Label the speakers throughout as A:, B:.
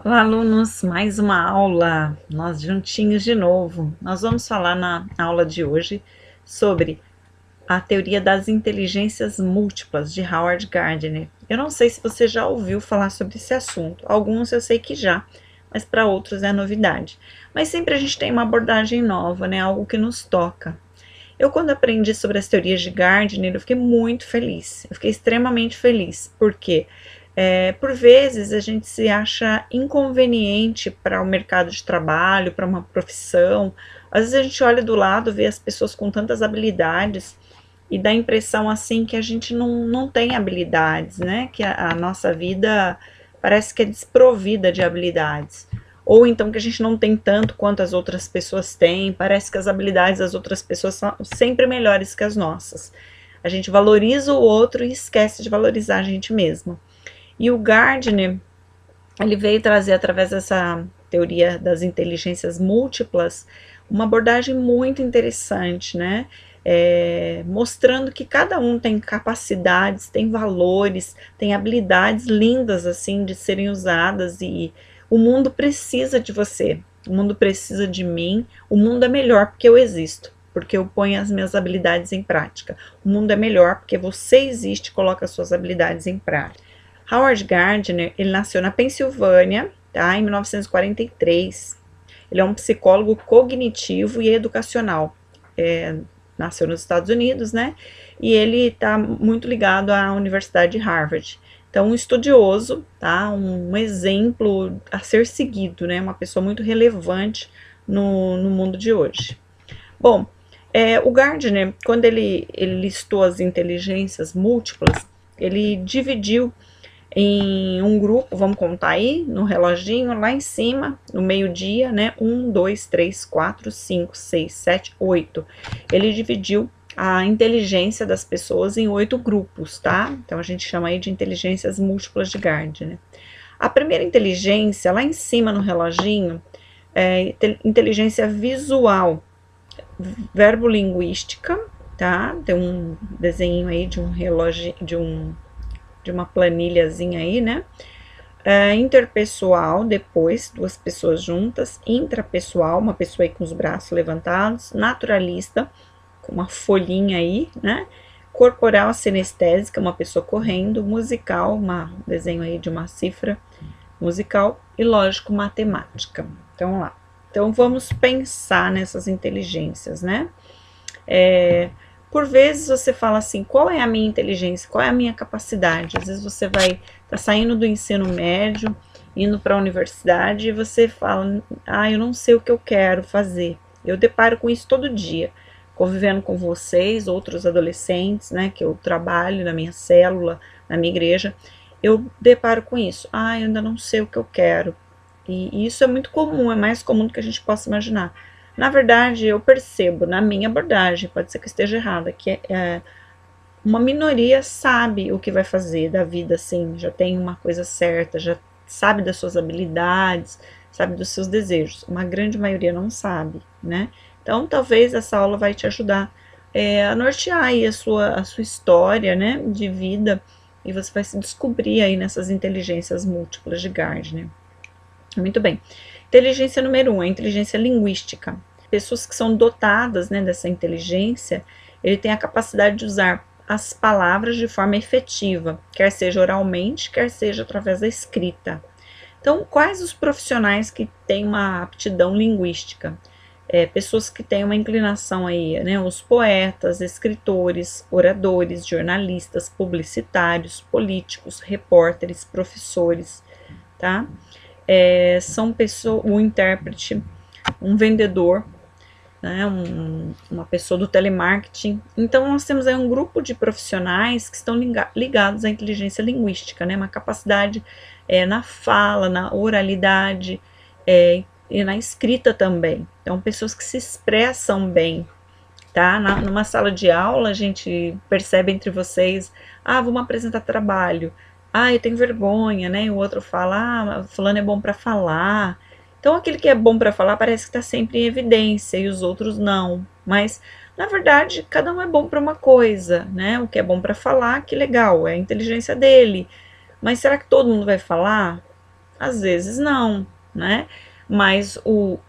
A: Olá, alunos, mais uma aula, nós juntinhos de novo. Nós vamos falar na aula de hoje sobre a teoria das inteligências múltiplas de Howard Gardner. Eu não sei se você já ouviu falar sobre esse assunto, alguns eu sei que já, mas para outros é novidade. Mas sempre a gente tem uma abordagem nova, né? Algo que nos toca. Eu, quando aprendi sobre as teorias de Gardner, eu fiquei muito feliz. Eu fiquei extremamente feliz, porque por vezes a gente se acha inconveniente para o mercado de trabalho, para uma profissão. Às vezes a gente olha do lado, vê as pessoas com tantas habilidades e dá a impressão assim que a gente não tem habilidades, né? Que a nossa vida parece que é desprovida de habilidades. Ou então que a gente não tem tanto quanto as outras pessoas têm, parece que as habilidades das outras pessoas são sempre melhores que as nossas. A gente valoriza o outro e esquece de valorizar a gente mesmo. E o Gardner, ele veio trazer, através dessa teoria das inteligências múltiplas, uma abordagem muito interessante, né? Mostrando que cada um tem capacidades, tem valores, tem habilidades lindas, assim, de serem usadas, e o mundo precisa de você, o mundo precisa de mim, o mundo é melhor porque eu existo, porque eu ponho as minhas habilidades em prática. O mundo é melhor porque você existe e coloca as suas habilidades em prática. Howard Gardner, ele nasceu na Pensilvânia, tá, em 1943. Ele é um psicólogo cognitivo e educacional. Nasceu nos Estados Unidos, né? E ele está muito ligado à Universidade de Harvard. Então, um estudioso, tá? Um exemplo a ser seguido, né? Uma pessoa muito relevante no mundo de hoje. Bom, o Gardner, quando ele listou as inteligências múltiplas, ele dividiu em um grupo, vamos contar aí, no reloginho, lá em cima, no meio-dia, né? 1, 2, 3, 4, 5, 6, 7, 8. Ele dividiu a inteligência das pessoas em 8 grupos, tá? Então a gente chama aí de inteligências múltiplas de Gardner. A primeira inteligência, lá em cima no reloginho, é inteligência visual, verbolinguística, tá? Tem um desenho aí de um relógio, de uma planilhazinha aí, né? Interpessoal, depois, duas pessoas juntas. Intrapessoal, uma pessoa aí com os braços levantados. Naturalista, com uma folhinha aí, né? Corporal, sinestésica, uma pessoa correndo. Musical, um desenho aí de uma cifra musical. E lógico, matemática. Então, vamos lá. Então, vamos pensar nessas inteligências, né? Por vezes você fala assim, qual é a minha inteligência, qual é a minha capacidade? Às vezes você vai tá saindo do ensino médio, indo para a universidade e você fala, eu não sei o que eu quero fazer. Eu deparo com isso todo dia, convivendo com vocês, outros adolescentes, né, que eu trabalho na minha célula, na minha igreja, eu deparo com isso. Eu ainda não sei o que eu quero. E isso é muito comum, é mais comum do que a gente possa imaginar. Na verdade, eu percebo, na minha abordagem, pode ser que eu esteja errada, que uma minoria sabe o que vai fazer da vida, assim, já tem uma coisa certa, já sabe das suas habilidades, sabe dos seus desejos. Uma grande maioria não sabe, né? Então, talvez essa aula vai te ajudar a nortear aí a sua história, né, de vida, e você vai se descobrir aí nessas inteligências múltiplas de Gardner. Muito bem. Inteligência número 1, a inteligência linguística. Pessoas que são dotadas, né, dessa inteligência, ele tem a capacidade de usar as palavras de forma efetiva, quer seja oralmente, quer seja através da escrita. Então, quais os profissionais que têm uma aptidão linguística? Pessoas que têm uma inclinação aí, né, os poetas, escritores, oradores, jornalistas, publicitários, políticos, repórteres, professores, tá? São pessoas, um intérprete, um vendedor, né, uma pessoa do telemarketing. Então, nós temos aí um grupo de profissionais que estão ligados à inteligência linguística, né, uma capacidade na fala, na oralidade e na escrita também. Então, pessoas que se expressam bem, tá? Numa sala de aula, a gente percebe entre vocês, vamos apresentar trabalho. Eu tenho vergonha, né? O outro fala, fulano é bom para falar. Então, aquele que é bom para falar parece que está sempre em evidência e os outros não. Mas, na verdade, cada um é bom para uma coisa, né? O que é bom para falar, que legal, é a inteligência dele. Mas será que todo mundo vai falar? Às vezes não, né? Mas o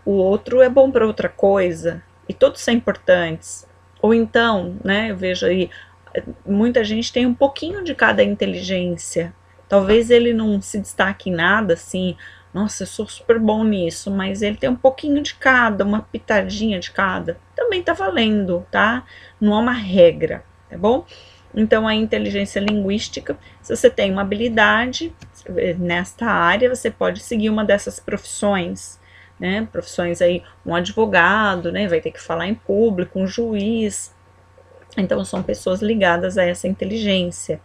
A: outro é bom para outra coisa, e todos são importantes. Ou então, né, eu vejo aí, muita gente tem um pouquinho de cada inteligência. Talvez ele não se destaque em nada, assim, nossa, eu sou super bom nisso, mas ele tem um pouquinho de cada, uma pitadinha de cada. Também tá valendo, tá? Não é uma regra, tá bom? Então, a inteligência linguística, se você tem uma habilidade nesta área, você pode seguir uma dessas profissões, né? Profissões aí, um advogado, né? Vai ter que falar em público, um juiz. Então, são pessoas ligadas a essa inteligência.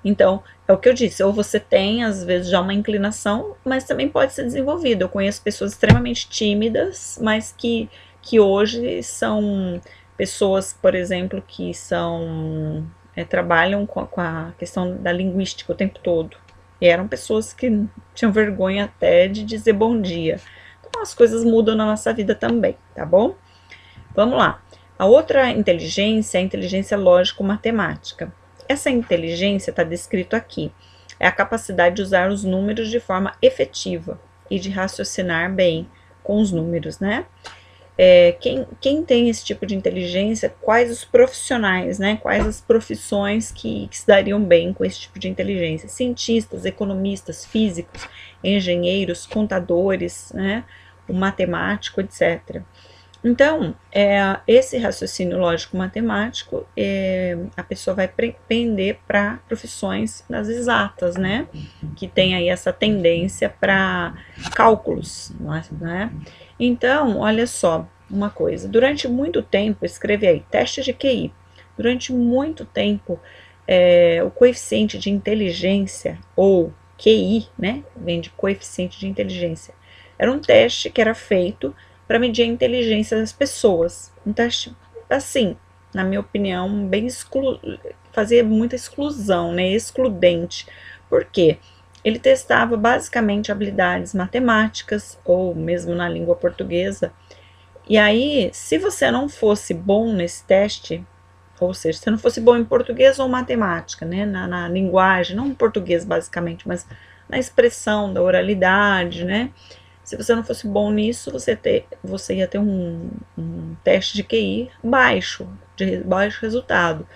A: Então, é o que eu disse, ou você tem, às vezes, já uma inclinação, mas também pode ser desenvolvido. Eu conheço pessoas extremamente tímidas, mas que hoje são pessoas, por exemplo, que são trabalham com a questão da linguística o tempo todo. E eram pessoas que tinham vergonha até de dizer bom dia. Então, as coisas mudam na nossa vida também, tá bom? Vamos lá. A outra inteligência é a inteligência lógico-matemática. Essa inteligência está descrito aqui. É a capacidade de usar os números de forma efetiva e de raciocinar bem com os números, né? Quem tem esse tipo de inteligência, quais os profissionais, né? Quais as profissões que se dariam bem com esse tipo de inteligência? Cientistas, economistas, físicos, engenheiros, contadores, né? O matemático, etc. Então, esse raciocínio lógico-matemático, a pessoa vai pender para profissões nas exatas, né? Que tem aí essa tendência para cálculos, né? Então, olha só uma coisa. Durante muito tempo, escreve aí, teste de QI. Durante muito tempo, o coeficiente de inteligência, ou QI, né? Vem de coeficiente de inteligência. Era um teste que era feito para medir a inteligência das pessoas. Um teste, assim, na minha opinião, bem fazia muita exclusão, né? Excludente. Por quê? Ele testava basicamente habilidades matemáticas, ou mesmo na língua portuguesa. E aí, se você não fosse bom nesse teste, ou seja, se não fosse bom em português ou matemática, né? Na linguagem, não em português basicamente, mas na expressão da oralidade, né? Se você não fosse bom nisso, você ia ter um teste de QI baixo, de baixo resultado.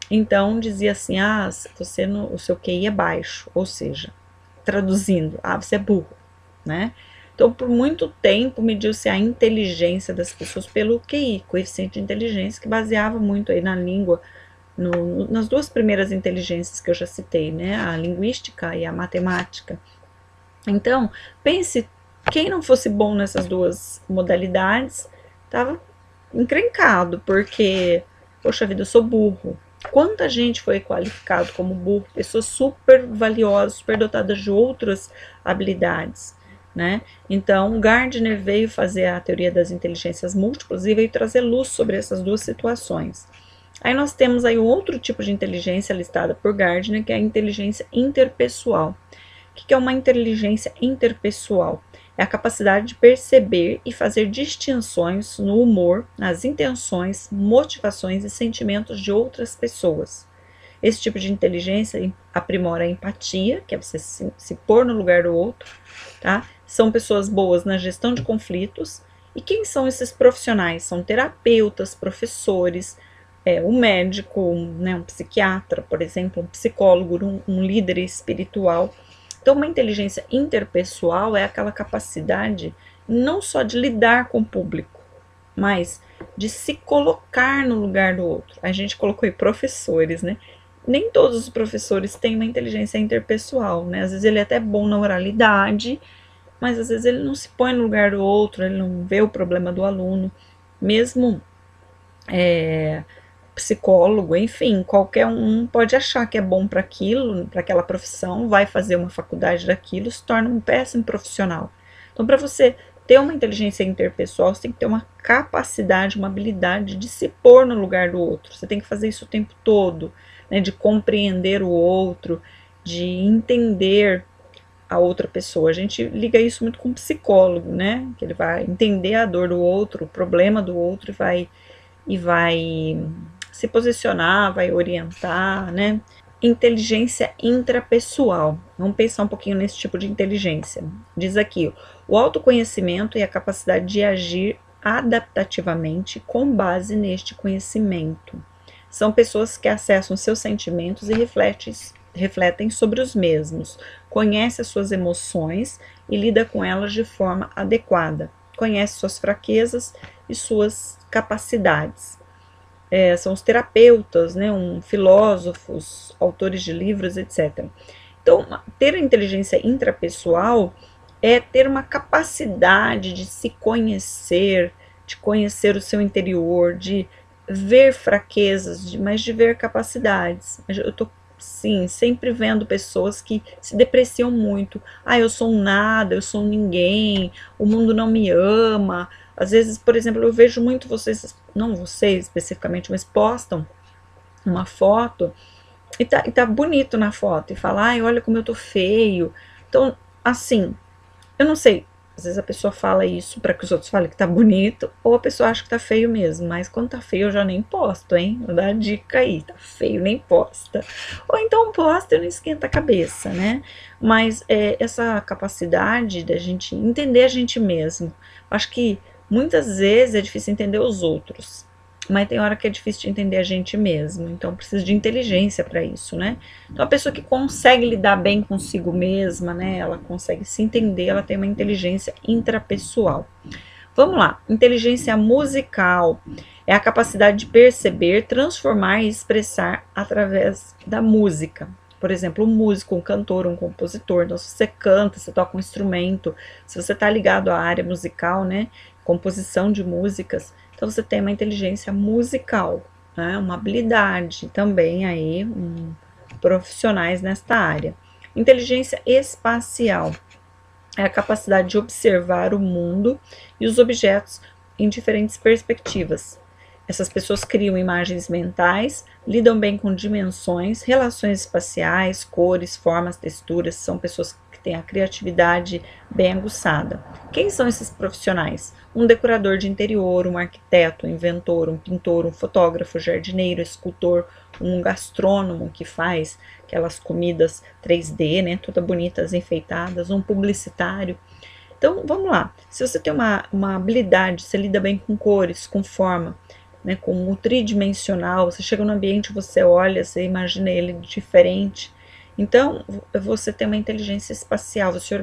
A: Então, dizia assim, o seu QI é baixo, ou seja, traduzindo, você é burro, né? Então, por muito tempo, mediu-se a inteligência das pessoas pelo QI, coeficiente de inteligência, que baseava muito aí na língua, nas duas primeiras inteligências que eu já citei, né? A linguística e a matemática. Então, pense, quem não fosse bom nessas duas modalidades, estava encrencado, porque, poxa vida, eu sou burro. Quanta gente foi qualificado como burro, pessoas super valiosas, super dotadas de outras habilidades, né? Então, Gardner veio fazer a teoria das inteligências múltiplas e veio trazer luz sobre essas duas situações. Aí nós temos aí outro tipo de inteligência listada por Gardner, que é a inteligência interpessoal. O que é uma inteligência interpessoal? É a capacidade de perceber e fazer distinções no humor, nas intenções, motivações e sentimentos de outras pessoas. Esse tipo de inteligência aprimora a empatia, que é você se pôr no lugar do outro, tá? São pessoas boas na gestão de conflitos. E quem são esses profissionais? São terapeutas, professores, um médico, um psiquiatra, por exemplo, um psicólogo, um líder espiritual. Então, uma inteligência interpessoal é aquela capacidade não só de lidar com o público, mas de se colocar no lugar do outro. A gente colocou aí professores, né? Nem todos os professores têm uma inteligência interpessoal, né? Às vezes ele é até bom na oralidade, mas às vezes ele não se põe no lugar do outro, ele não vê o problema do aluno. Mesmo psicólogo, enfim, qualquer um pode achar que é bom para aquilo, para aquela profissão, vai fazer uma faculdade daquilo, se torna um péssimo profissional. Então, para você ter uma inteligência interpessoal, você tem que ter uma capacidade, uma habilidade de se pôr no lugar do outro. Você tem que fazer isso o tempo todo, né, de compreender o outro, de entender a outra pessoa. A gente liga isso muito com o psicólogo, né, que ele vai entender a dor do outro, o problema do outro e vai se posicionar, vai orientar, né? Inteligência intrapessoal. Vamos pensar um pouquinho nesse tipo de inteligência. Diz aqui, o autoconhecimento e a capacidade de agir adaptativamente com base neste conhecimento. São pessoas que acessam seus sentimentos e refletem sobre os mesmos, conhece as suas emoções e lida com elas de forma adequada, conhece suas fraquezas e suas capacidades. São os terapeutas, né, filósofos, autores de livros, etc. Então, ter a inteligência intrapessoal é ter uma capacidade de se conhecer, de conhecer o seu interior, de ver fraquezas, mas de ver capacidades. Eu tô, sim, sempre vendo pessoas que se depreciam muito. Ah, eu sou um nada, eu sou um ninguém, o mundo não me ama. Às vezes, por exemplo, eu vejo muito vocês, não vocês especificamente, mas postam uma foto e tá bonito na foto e fala, ai, olha como eu tô feio. Então, assim, eu não sei, às vezes a pessoa fala isso para que os outros falem que tá bonito, ou a pessoa acha que tá feio mesmo, mas quando tá feio eu já nem posto, hein? Vou dar a dica aí, tá feio, nem posta. Ou então posta e não esquenta a cabeça, né? Mas essa capacidade da gente entender a gente mesmo, acho que muitas vezes é difícil entender os outros, mas tem hora que é difícil de entender a gente mesmo, então precisa de inteligência para isso, né? Então a pessoa que consegue lidar bem consigo mesma, né? Ela consegue se entender, ela tem uma inteligência intrapessoal. Vamos lá, inteligência musical é a capacidade de perceber, transformar e expressar através da música. Por exemplo, um músico, um cantor, um compositor. Então, se você canta, você toca um instrumento, se você está ligado à área musical, né? Composição de músicas, então você tem uma inteligência musical, né? Uma habilidade também aí, profissionais nesta área. Inteligência espacial é a capacidade de observar o mundo e os objetos em diferentes perspectivas. Essas pessoas criam imagens mentais, lidam bem com dimensões, relações espaciais, cores, formas, texturas. São pessoas que têm a criatividade bem aguçada. Quem são esses profissionais? Um decorador de interior, um arquiteto, um inventor, um pintor, um fotógrafo, jardineiro, escultor, um gastrônomo que faz aquelas comidas 3D, né, todas bonitas, enfeitadas, um publicitário. Então, vamos lá. Se você tem uma habilidade, você lida bem com cores, com forma, né, com o tridimensional, você chega no ambiente, você olha, você imagina ele diferente. Então, você tem uma inteligência espacial, você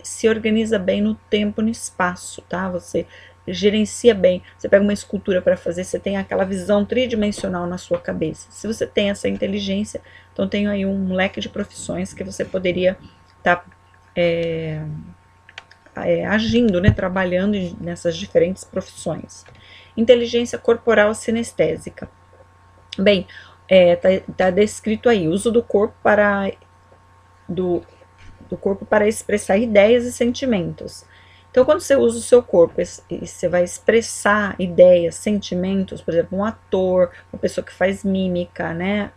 A: se organiza bem no tempo e no espaço, tá? Você gerencia bem. Você pega uma escultura para fazer, você tem aquela visão tridimensional na sua cabeça. Se você tem essa inteligência, então tem aí um leque de profissões que você poderia estar agindo, né, trabalhando nessas diferentes profissões. Inteligência corporal sinestésica. Bem, tá descrito aí, uso do corpo do corpo para expressar ideias e sentimentos. Então, quando você usa o seu corpo e você vai expressar ideias, sentimentos, por exemplo, um ator, uma pessoa que faz mímica, né,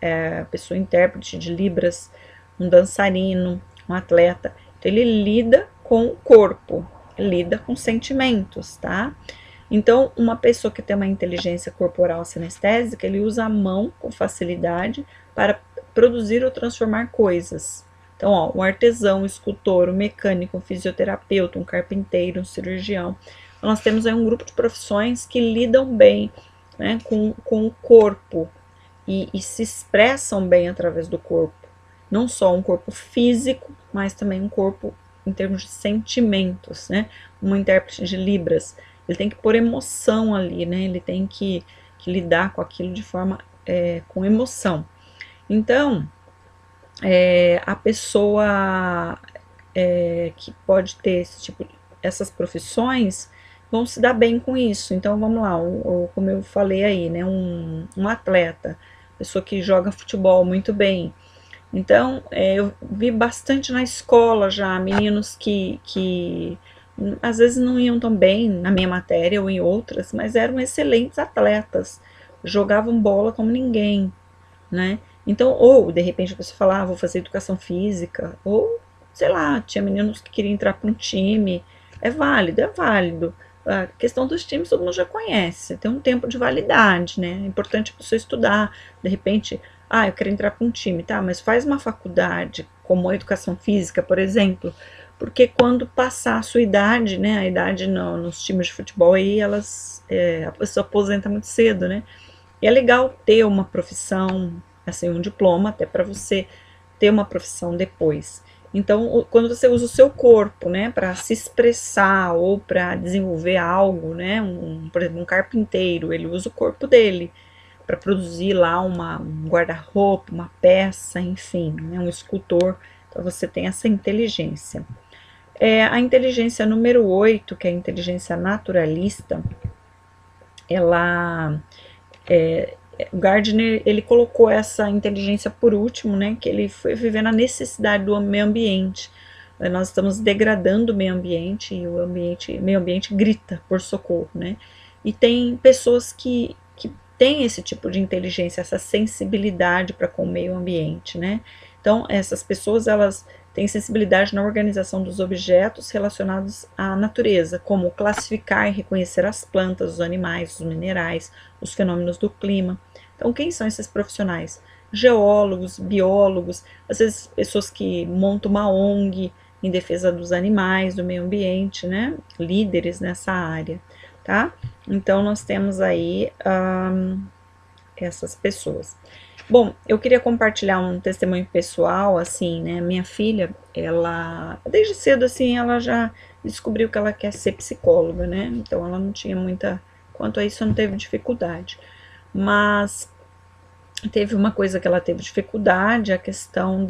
A: pessoa intérprete de Libras, um dançarino, um atleta, então ele lida com o corpo, lida com sentimentos, tá? Então, uma pessoa que tem uma inteligência corporal sinestésica, ele usa a mão com facilidade para produzir ou transformar coisas. Então, ó, um artesão, um escultor, um mecânico, um fisioterapeuta, um carpinteiro, um cirurgião. Então, nós temos aí um grupo de profissões que lidam bem, né, com o corpo e se expressam bem através do corpo. Não só um corpo físico, mas também um corpo em termos de sentimentos, né? Um intérprete de Libras, ele tem que pôr emoção ali, né? Ele tem que lidar com aquilo de forma, com emoção. Então, a pessoa que pode ter essas profissões vão se dar bem com isso. Então, vamos lá, como eu falei aí, né? Um atleta, pessoa que joga futebol muito bem. Então, eu vi bastante na escola já, meninos que às vezes não iam tão bem na minha matéria ou em outras, mas eram excelentes atletas, jogavam bola como ninguém, né? Então, ou de repente a pessoa fala, vou fazer educação física, ou sei lá, tinha meninos que queriam entrar para um time, é válido, é válido. A questão dos times todo mundo já conhece, tem um tempo de validade, né? É importante a pessoa estudar, de repente Ah, eu quero entrar para um time, tá, mas faz uma faculdade como a educação física, por exemplo, porque quando passar a sua idade, né, a idade nos times de futebol aí, a pessoa aposenta muito cedo, né, e é legal ter uma profissão, assim, um diploma, até para você ter uma profissão depois. Então, quando você usa o seu corpo, né, para se expressar ou para desenvolver algo, né, por exemplo, um carpinteiro, ele usa o corpo dele para produzir lá um guarda-roupa, uma peça, enfim, né, um escultor. Então, você tem essa inteligência. A inteligência número 8, que é a inteligência naturalista, ela o Gardner, ele colocou essa inteligência por último, né, que ele foi viver na necessidade do meio ambiente. Nós estamos degradando o meio ambiente e o meio ambiente grita por socorro, né? E tem pessoas que têm esse tipo de inteligência, essa sensibilidade para com o meio ambiente, né? Então, essas pessoas, elas têm sensibilidade na organização dos objetos relacionados à natureza, como classificar e reconhecer as plantas, os animais, os minerais, os fenômenos do clima. Então, quem são esses profissionais? Geólogos, biólogos, às vezes pessoas que montam uma ONG em defesa dos animais, do meio ambiente, né? Líderes nessa área, tá? Então, nós temos aí essas pessoas. Bom, eu queria compartilhar um testemunho pessoal, assim, né? Minha filha, ela, desde cedo, assim, ela já descobriu que ela quer ser psicóloga, né? Então, ela não tinha muita, quanto a isso, não teve dificuldade. Mas teve uma coisa que ela teve dificuldade, a questão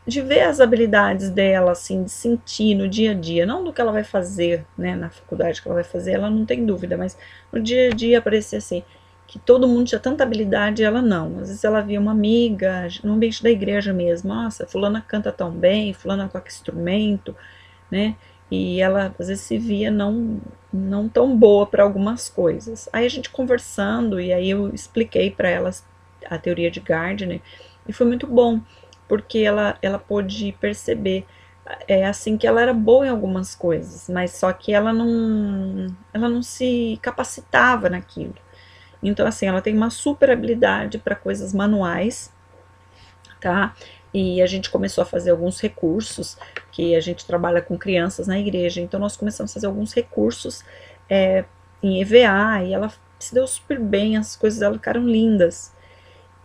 A: de ver as habilidades dela, assim, de sentir no dia a dia, não do que ela vai fazer, né, na faculdade que ela vai fazer, ela não tem dúvida, mas no dia a dia parecia assim, que todo mundo tinha tanta habilidade e ela não. Às vezes ela via uma amiga, no ambiente da igreja mesmo, nossa, fulana canta tão bem, fulana toca instrumento, né, e ela às vezes se via não tão boa para algumas coisas. Aí a gente conversando, e aí eu expliquei para elas a teoria de Gardner, e foi muito bom, porque ela pôde perceber assim que ela era boa em algumas coisas, mas só que ela não se capacitava naquilo. Então assim, ela tem uma super habilidade para coisas manuais, tá? E a gente começou a fazer alguns recursos, que a gente trabalha com crianças na igreja, então nós começamos a fazer alguns recursos em EVA, e ela se deu super bem, as coisas dela ficaram lindas.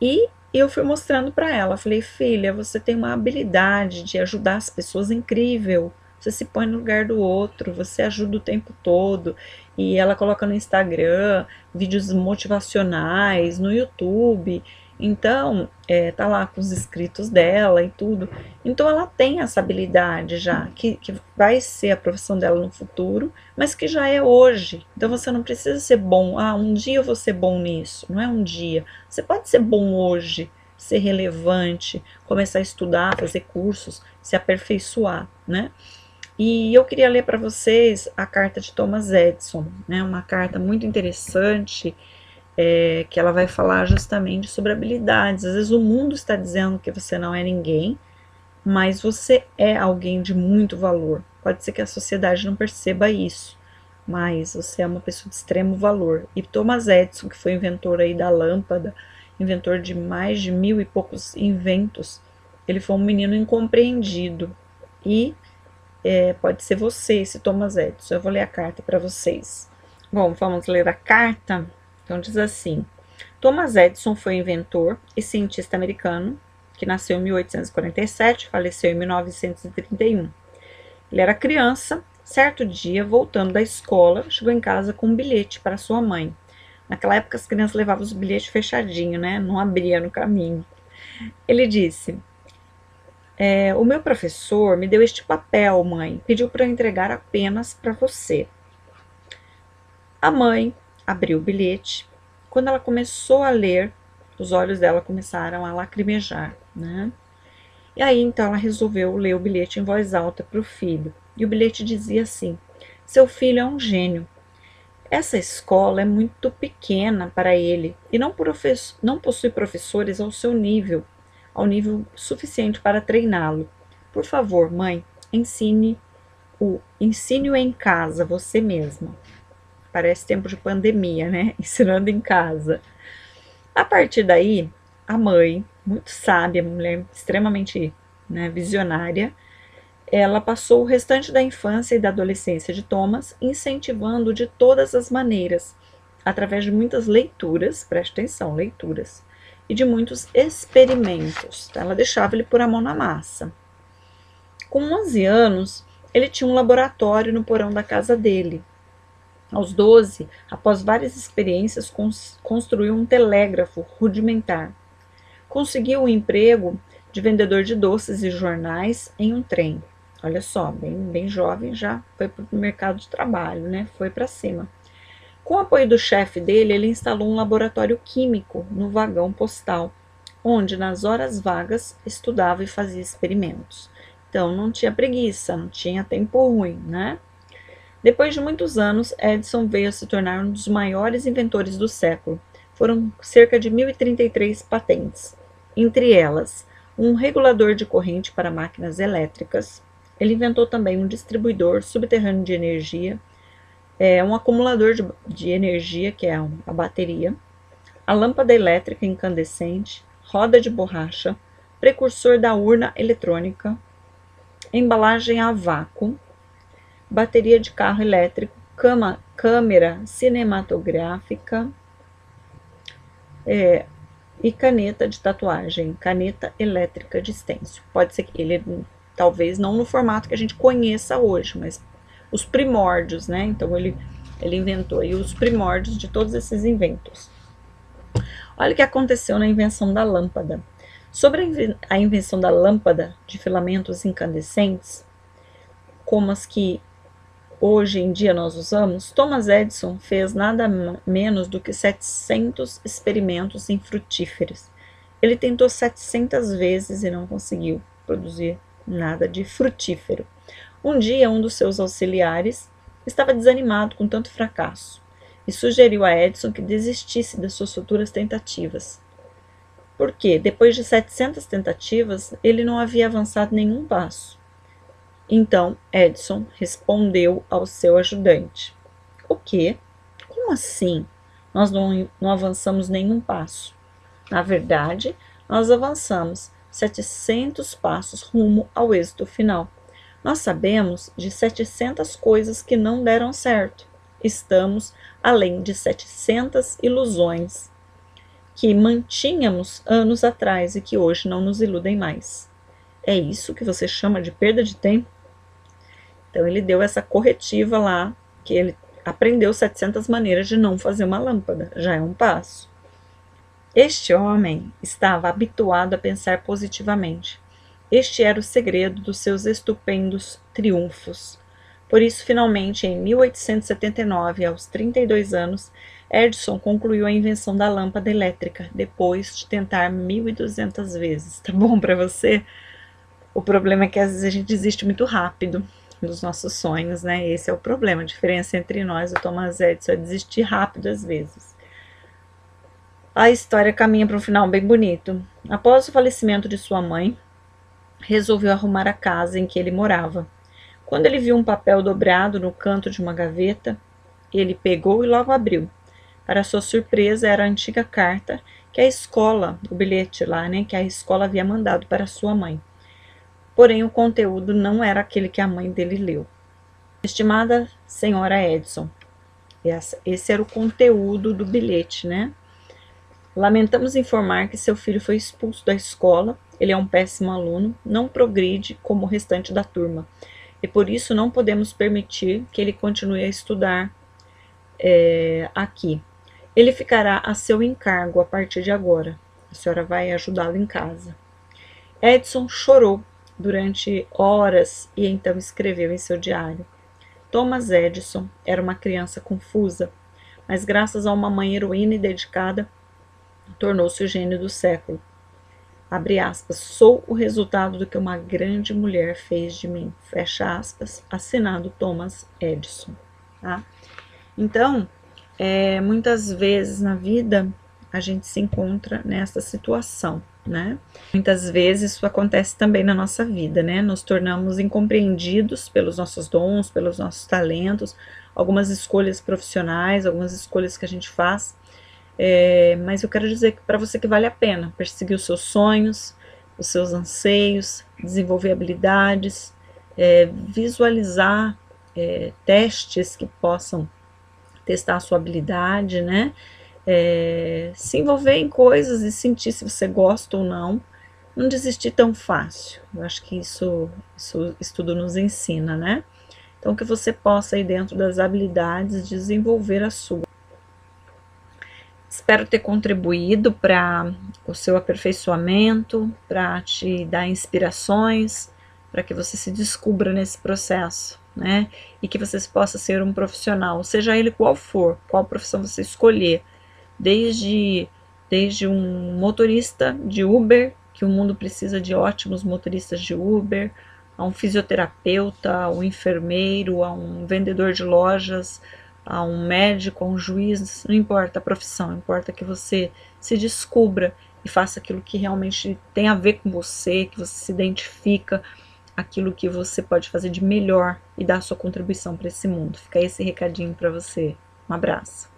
A: E eu fui mostrando para ela, falei, filha, você tem uma habilidade de ajudar as pessoas incrível. Você se põe no lugar do outro, você ajuda o tempo todo. E ela coloca no Instagram vídeos motivacionais, no YouTube. Então, tá lá com os inscritos dela e tudo. Então, ela tem essa habilidade já, que vai ser a profissão dela no futuro, mas que já é hoje. Então, você não precisa ser bom. Ah, um dia eu vou ser bom nisso. Não é um dia. Você pode ser bom hoje, ser relevante, começar a estudar, fazer cursos, se aperfeiçoar, né? E eu queria ler para vocês a carta de Thomas Edison, né? Uma carta muito interessante, que ela vai falar justamente sobre habilidades. Às vezes o mundo está dizendo que você não é ninguém, mas você é alguém de muito valor. Pode ser que a sociedade não perceba isso, mas você é uma pessoa de extremo valor. E Thomas Edison, que foi inventor aí da lâmpada, inventor de mais de 1000 e poucos inventos, ele foi um menino incompreendido. E pode ser você, esse Thomas Edison. Eu vou ler a carta para vocês. Bom, vamos ler a carta. Então diz assim: Thomas Edison foi inventor e cientista americano que nasceu em 1847 e faleceu em 1931. Ele era criança. Certo dia, voltando da escola, chegou em casa com um bilhete para sua mãe. Naquela época as crianças levavam os bilhetes fechadinho, né? Não abria no caminho. Ele disse: o meu professor me deu este papel, mãe. Pediu para eu entregar apenas para você. A mãe abriu o bilhete. Quando ela começou a ler, os olhos dela começaram a lacrimejar, né? E aí, então, ela resolveu ler o bilhete em voz alta para o filho. E o bilhete dizia assim: seu filho é um gênio. Essa escola é muito pequena para ele e não possui professores ao nível suficiente para treiná-lo. Por favor, mãe, ensine-o em casa, você mesma. Parece tempo de pandemia, né? Ensinando em casa. A partir daí, a mãe, muito sábia, uma mulher extremamente, né, visionária, ela passou o restante da infância e da adolescência de Thomas incentivando de todas as maneiras, através de muitas leituras, preste atenção, leituras, e de muitos experimentos. Tá? Ela deixava ele pôr a mão na massa. Com 11 anos, ele tinha um laboratório no porão da casa dele. Aos 12, após várias experiências, construiu um telégrafo rudimentar. Conseguiu um emprego de vendedor de doces e jornais em um trem. Olha só, bem jovem, já foi para o mercado de trabalho, né? Foi para cima. Com o apoio do chefe dele, ele instalou um laboratório químico no vagão postal, onde nas horas vagas estudava e fazia experimentos. Então não tinha preguiça, não tinha tempo ruim, né? Depois de muitos anos, Edison veio a se tornar um dos maiores inventores do século. Foram cerca de 1.033 patentes, entre elas um regulador de corrente para máquinas elétricas. Ele inventou também um distribuidor subterrâneo de energia, um acumulador de energia, que é a bateria, a lâmpada elétrica incandescente, roda de borracha, precursor da urna eletrônica, embalagem a vácuo, bateria de carro elétrico, câmera cinematográfica e caneta de tatuagem, caneta elétrica de stencil. Pode ser que ele, talvez não no formato que a gente conheça hoje, mas os primórdios, né? Então ele inventou aí os primórdios de todos esses inventos. Olha o que aconteceu na invenção da lâmpada. Sobre a invenção da lâmpada de filamentos incandescentes, como as que hoje em dia nós usamos, Thomas Edison fez nada menos do que 700 experimentos em frutíferos. Ele tentou 700 vezes e não conseguiu produzir nada de frutífero. Um dia, um dos seus auxiliares estava desanimado com tanto fracasso e sugeriu a Edison que desistisse das suas futuras tentativas. Porque, depois de 700 tentativas, ele não havia avançado nenhum passo. Então, Edison respondeu ao seu ajudante: O quê? Como assim? Nós não avançamos nenhum passo. Na verdade, nós avançamos 700 passos rumo ao êxito final. Nós sabemos de 700 coisas que não deram certo. Estamos além de 700 ilusões que mantínhamos anos atrás e que hoje não nos iludem mais. É isso que você chama de perda de tempo? Então ele deu essa corretiva lá, que ele aprendeu 700 maneiras de não fazer uma lâmpada, já é um passo. Este homem estava habituado a pensar positivamente. Este era o segredo dos seus estupendos triunfos. Por isso, finalmente, em 1879, aos 32 anos, Edison concluiu a invenção da lâmpada elétrica, depois de tentar 1.200 vezes. Tá bom para você? O problema é que às vezes a gente desiste muito rápido dos nossos sonhos, né? Esse é o problema. A diferença entre nós e o Thomas Edison é desistir rápido às vezes. A história caminha para um final bem bonito. Após o falecimento de sua mãe, resolveu arrumar a casa em que ele morava. Quando ele viu um papel dobrado no canto de uma gaveta, ele pegou e logo abriu. Para sua surpresa, era a antiga carta que a escola, o bilhete lá, né, que a escola havia mandado para sua mãe. Porém, o conteúdo não era aquele que a mãe dele leu. Estimada senhora Edison, esse era o conteúdo do bilhete, né? Lamentamos informar que seu filho foi expulso da escola. Ele é um péssimo aluno, não progride como o restante da turma, e por isso não podemos permitir que ele continue a estudar aqui. Ele ficará a seu encargo a partir de agora. A senhora vai ajudá-lo em casa. Edison chorou durante horas e então escreveu em seu diário: Thomas Edison era uma criança confusa, mas graças a uma mãe heroína e dedicada, tornou-se o gênio do século. Abre aspas, sou o resultado do que uma grande mulher fez de mim. Fecha aspas, assinado Thomas Edison. Tá? Então, muitas vezes na vida a gente se encontra nessa situação, né? Muitas vezes isso acontece também na nossa vida, né? Nos tornamos incompreendidos pelos nossos dons, pelos nossos talentos, algumas escolhas profissionais, algumas escolhas que a gente faz, Mas eu quero dizer para você que vale a pena perseguir os seus sonhos, os seus anseios, desenvolver habilidades, visualizar testes que possam testar a sua habilidade, né? Se envolver em coisas e sentir se você gosta ou não. Não desistir tão fácil. Eu acho que isso tudo nos ensina, né? Então, que você possa, aí dentro das habilidades, desenvolver a sua. Espero ter contribuído para o seu aperfeiçoamento, para te dar inspirações, para que você se descubra nesse processo, né? E que você possa ser um profissional, seja ele qual for, qual profissão você escolher, desde um motorista de Uber, que o mundo precisa de ótimos motoristas de Uber, a um fisioterapeuta, a um enfermeiro, a um vendedor de lojas, a um médico, a um juiz, não importa a profissão, importa que você se descubra e faça aquilo que realmente tem a ver com você, que você se identifica, aquilo que você pode fazer de melhor e dar a sua contribuição para esse mundo. Fica esse recadinho para você. Um abraço.